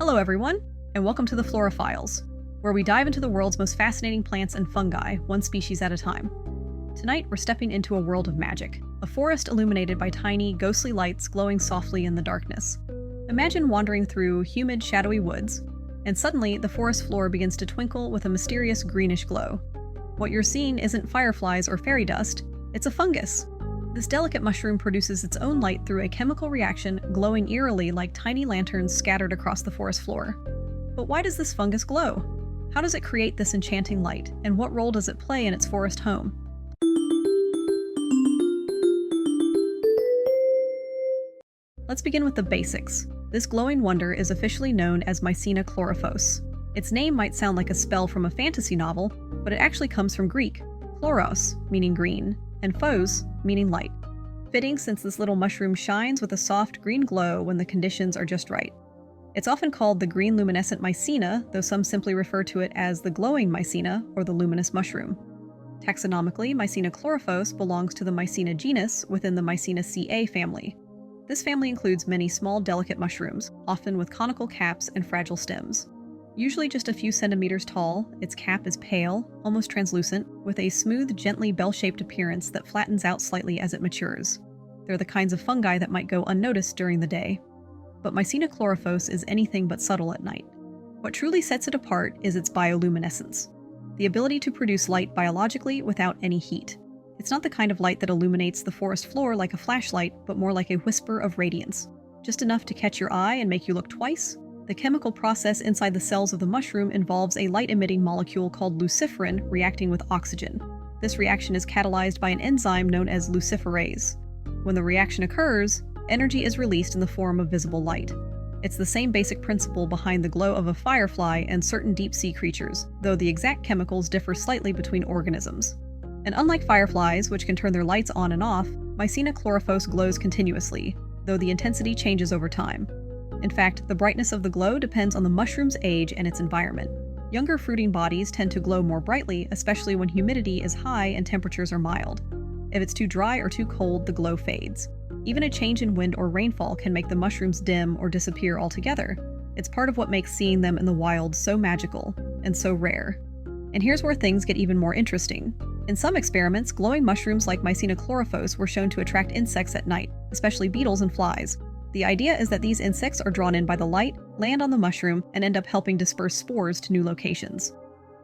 Hello everyone, and welcome to the Flora Files, where we dive into the world's most fascinating plants and fungi, one species at a time. Tonight we're stepping into a world of magic, a forest illuminated by tiny, ghostly lights glowing softly in the darkness. Imagine wandering through humid, shadowy woods, and suddenly the forest floor begins to twinkle with a mysterious greenish glow. What you're seeing isn't fireflies or fairy dust, it's a fungus. This delicate mushroom produces its own light through a chemical reaction, glowing eerily like tiny lanterns scattered across the forest floor. But why does this fungus glow? How does it create this enchanting light, and what role does it play in its forest home? Let's begin with the basics. This glowing wonder is officially known as Mycena chlorophos. Its name might sound like a spell from a fantasy novel, but it actually comes from Greek, chloros, meaning green, and phos, meaning light. Fitting since this little mushroom shines with a soft green glow when the conditions are just right. It's often called the green luminescent Mycena, though some simply refer to it as the glowing Mycena or the luminous mushroom. Taxonomically, Mycena chlorophos belongs to the Mycena genus within the Mycenaceae family. This family includes many small, delicate mushrooms, often with conical caps and fragile stems. Usually just a few centimeters tall, its cap is pale, almost translucent, with a smooth, gently bell-shaped appearance that flattens out slightly as it matures. They're the kinds of fungi that might go unnoticed during the day. But Mycena chlorophos is anything but subtle at night. What truly sets it apart is its bioluminescence, the ability to produce light biologically without any heat. It's not the kind of light that illuminates the forest floor like a flashlight, but more like a whisper of radiance. Just enough to catch your eye and make you look twice. The chemical process inside the cells of the mushroom involves a light-emitting molecule called luciferin reacting with oxygen. This reaction is catalyzed by an enzyme known as luciferase. When the reaction occurs, energy is released in the form of visible light. It's the same basic principle behind the glow of a firefly and certain deep-sea creatures, though the exact chemicals differ slightly between organisms. And unlike fireflies, which can turn their lights on and off, Mycena chlorophos glows continuously, though the intensity changes over time. In fact, the brightness of the glow depends on the mushroom's age and its environment. Younger fruiting bodies tend to glow more brightly, especially when humidity is high and temperatures are mild. If it's too dry or too cold, the glow fades. Even a change in wind or rainfall can make the mushrooms dim or disappear altogether. It's part of what makes seeing them in the wild so magical and so rare. And here's where things get even more interesting. In some experiments, glowing mushrooms like Mycena chlorophos were shown to attract insects at night, especially beetles and flies. The idea is that these insects are drawn in by the light, land on the mushroom, and end up helping disperse spores to new locations.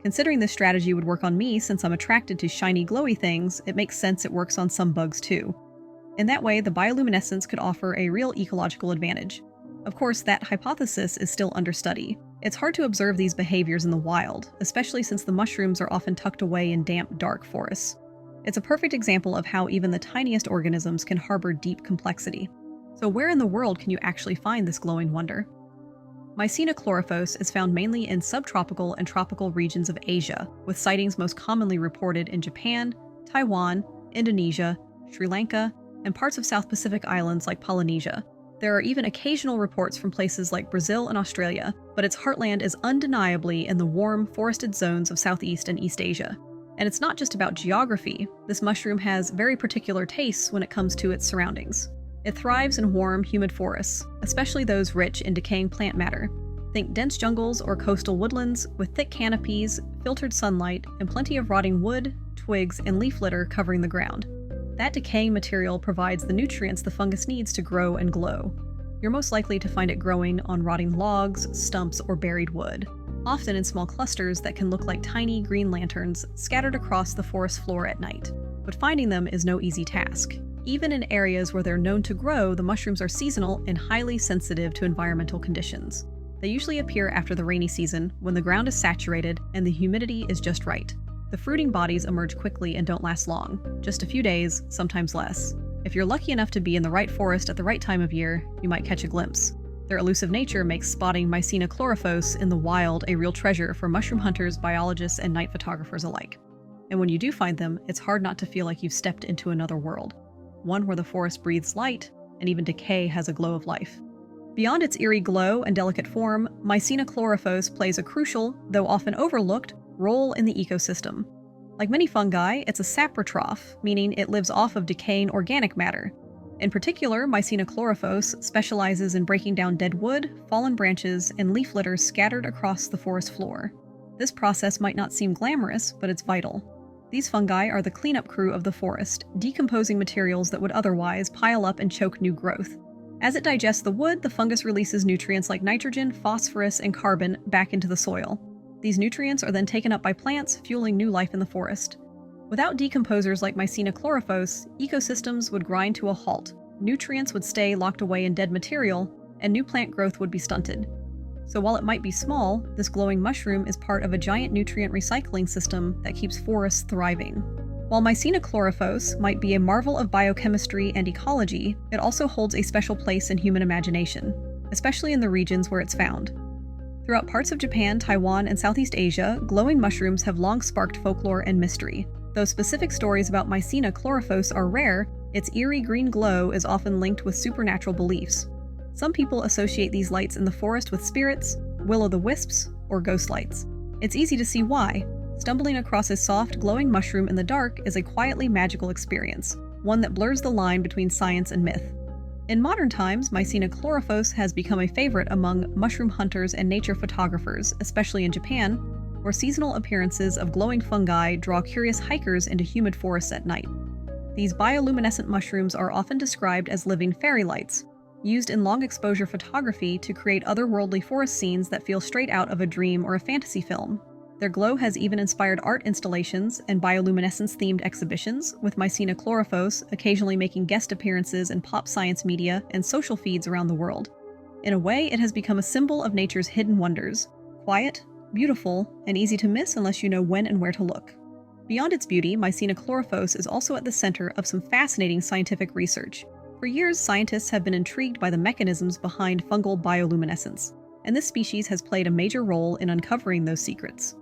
Considering this strategy would work on me since I'm attracted to shiny glowy things, it makes sense it works on some bugs too. In that way, the bioluminescence could offer a real ecological advantage. Of course, that hypothesis is still under study. It's hard to observe these behaviors in the wild, especially since the mushrooms are often tucked away in damp, dark forests. It's a perfect example of how even the tiniest organisms can harbor deep complexity. So where in the world can you actually find this glowing wonder? Mycena chlorophos is found mainly in subtropical and tropical regions of Asia, with sightings most commonly reported in Japan, Taiwan, Indonesia, Sri Lanka, and parts of South Pacific islands like Polynesia. There are even occasional reports from places like Brazil and Australia, but its heartland is undeniably in the warm, forested zones of Southeast and East Asia. And it's not just about geography. This mushroom has very particular tastes when it comes to its surroundings. It thrives in warm, humid forests, especially those rich in decaying plant matter. Think dense jungles or coastal woodlands with thick canopies, filtered sunlight, and plenty of rotting wood, twigs, and leaf litter covering the ground. That decaying material provides the nutrients the fungus needs to grow and glow. You're most likely to find it growing on rotting logs, stumps, or buried wood, often in small clusters that can look like tiny green lanterns scattered across the forest floor at night. But finding them is no easy task. Even in areas where they're known to grow, the mushrooms are seasonal and highly sensitive to environmental conditions. They usually appear after the rainy season, when the ground is saturated and the humidity is just right. The fruiting bodies emerge quickly and don't last long, just a few days, sometimes less. If you're lucky enough to be in the right forest at the right time of year, you might catch a glimpse. Their elusive nature makes spotting Mycena chlorophos in the wild a real treasure for mushroom hunters, biologists, and night photographers alike. And when you do find them, it's hard not to feel like you've stepped into another world. One where the forest breathes light, and even decay has a glow of life. Beyond its eerie glow and delicate form, Mycena chlorophos plays a crucial, though often overlooked, role in the ecosystem. Like many fungi, it's a saprotroph, meaning it lives off of decaying organic matter. In particular, Mycena chlorophos specializes in breaking down dead wood, fallen branches, and leaf litter scattered across the forest floor. This process might not seem glamorous, but it's vital. These fungi are the cleanup crew of the forest, decomposing materials that would otherwise pile up and choke new growth. As it digests the wood, the fungus releases nutrients like nitrogen, phosphorus, and carbon back into the soil. These nutrients are then taken up by plants, fueling new life in the forest. Without decomposers like Mycena chlorophos, ecosystems would grind to a halt, nutrients would stay locked away in dead material, and new plant growth would be stunted. So while it might be small, this glowing mushroom is part of a giant nutrient recycling system that keeps forests thriving. While Mycena chlorophos might be a marvel of biochemistry and ecology, it also holds a special place in human imagination, especially in the regions where it's found. Throughout parts of Japan, Taiwan, and Southeast Asia, glowing mushrooms have long sparked folklore and mystery. Though specific stories about Mycena chlorophos are rare, its eerie green glow is often linked with supernatural beliefs. Some people associate these lights in the forest with spirits, will-o'-the-wisps, or ghost lights. It's easy to see why. Stumbling across a soft, glowing mushroom in the dark is a quietly magical experience, one that blurs the line between science and myth. In modern times, Mycena chlorophos has become a favorite among mushroom hunters and nature photographers, especially in Japan, where seasonal appearances of glowing fungi draw curious hikers into humid forests at night. These bioluminescent mushrooms are often described as living fairy lights, used in long-exposure photography to create otherworldly forest scenes that feel straight out of a dream or a fantasy film. Their glow has even inspired art installations and bioluminescence-themed exhibitions, with Mycena chlorophos occasionally making guest appearances in pop science media and social feeds around the world. In a way, it has become a symbol of nature's hidden wonders: quiet, beautiful, and easy to miss unless you know when and where to look. Beyond its beauty, Mycena chlorophos is also at the center of some fascinating scientific research. For years, scientists have been intrigued by the mechanisms behind fungal bioluminescence, and this species has played a major role in uncovering those secrets.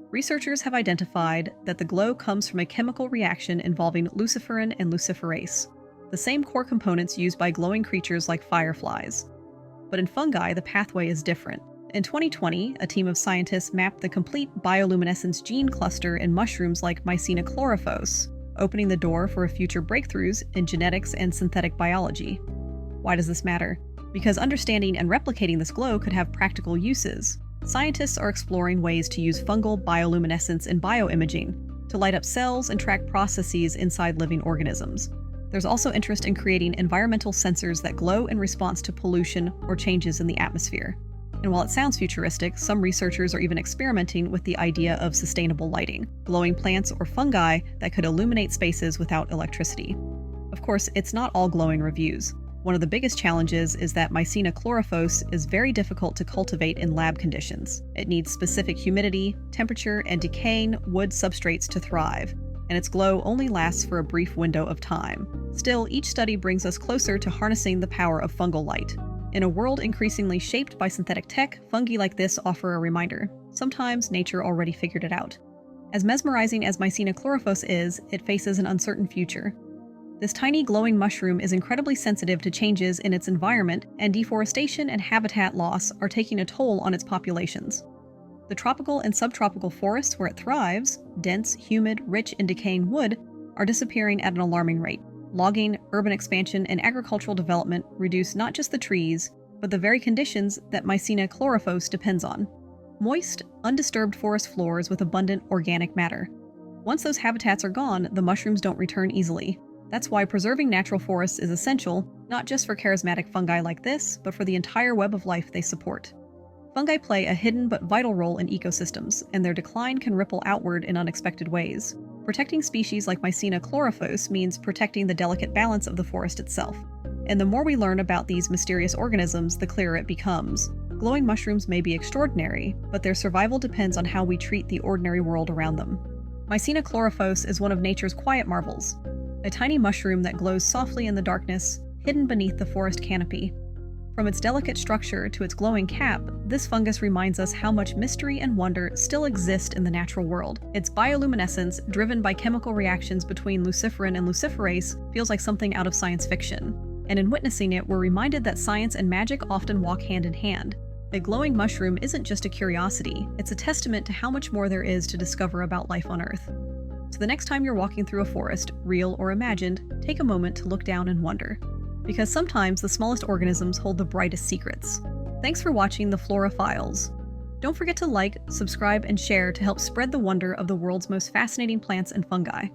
Researchers have identified that the glow comes from a chemical reaction involving luciferin and luciferase, the same core components used by glowing creatures like fireflies. But in fungi, the pathway is different. In 2020, a team of scientists mapped the complete bioluminescence gene cluster in mushrooms like Mycena chlorophos, opening the door for future breakthroughs in genetics and synthetic biology. Why does this matter? Because understanding and replicating this glow could have practical uses. Scientists are exploring ways to use fungal bioluminescence in bioimaging to light up cells and track processes inside living organisms. There's also interest in creating environmental sensors that glow in response to pollution or changes in the atmosphere. And while it sounds futuristic, some researchers are even experimenting with the idea of sustainable lighting, glowing plants or fungi that could illuminate spaces without electricity. Of course, it's not all glowing reviews. One of the biggest challenges is that Mycena chlorophos is very difficult to cultivate in lab conditions. It needs specific humidity, temperature, and decaying wood substrates to thrive, and its glow only lasts for a brief window of time. Still, each study brings us closer to harnessing the power of fungal light. In a world increasingly shaped by synthetic tech, fungi like this offer a reminder. Sometimes nature already figured it out. As mesmerizing as Mycena chlorophos is, it faces an uncertain future. This tiny glowing mushroom is incredibly sensitive to changes in its environment, and deforestation and habitat loss are taking a toll on its populations. The tropical and subtropical forests where it thrives, dense, humid, rich in decaying wood, are disappearing at an alarming rate. Logging, urban expansion, and agricultural development reduce not just the trees, but the very conditions that Mycena chlorophos depends on. Moist, undisturbed forest floors with abundant organic matter. Once those habitats are gone, the mushrooms don't return easily. That's why preserving natural forests is essential, not just for charismatic fungi like this, but for the entire web of life they support. Fungi play a hidden but vital role in ecosystems, and their decline can ripple outward in unexpected ways. Protecting species like Mycena chlorophos means protecting the delicate balance of the forest itself. And the more we learn about these mysterious organisms, the clearer it becomes. Glowing mushrooms may be extraordinary, but their survival depends on how we treat the ordinary world around them. Mycena chlorophos is one of nature's quiet marvels, a tiny mushroom that glows softly in the darkness, hidden beneath the forest canopy. From its delicate structure to its glowing cap, this fungus reminds us how much mystery and wonder still exist in the natural world. Its bioluminescence, driven by chemical reactions between luciferin and luciferase, feels like something out of science fiction. And in witnessing it, we're reminded that science and magic often walk hand in hand. A glowing mushroom isn't just a curiosity, it's a testament to how much more there is to discover about life on Earth. So the next time you're walking through a forest, real or imagined, take a moment to look down and wonder. because sometimes the smallest organisms hold the brightest secrets. Thanks for watching the Flora Files. Don't forget to like, subscribe, and share to help spread the wonder of the world's most fascinating plants and fungi.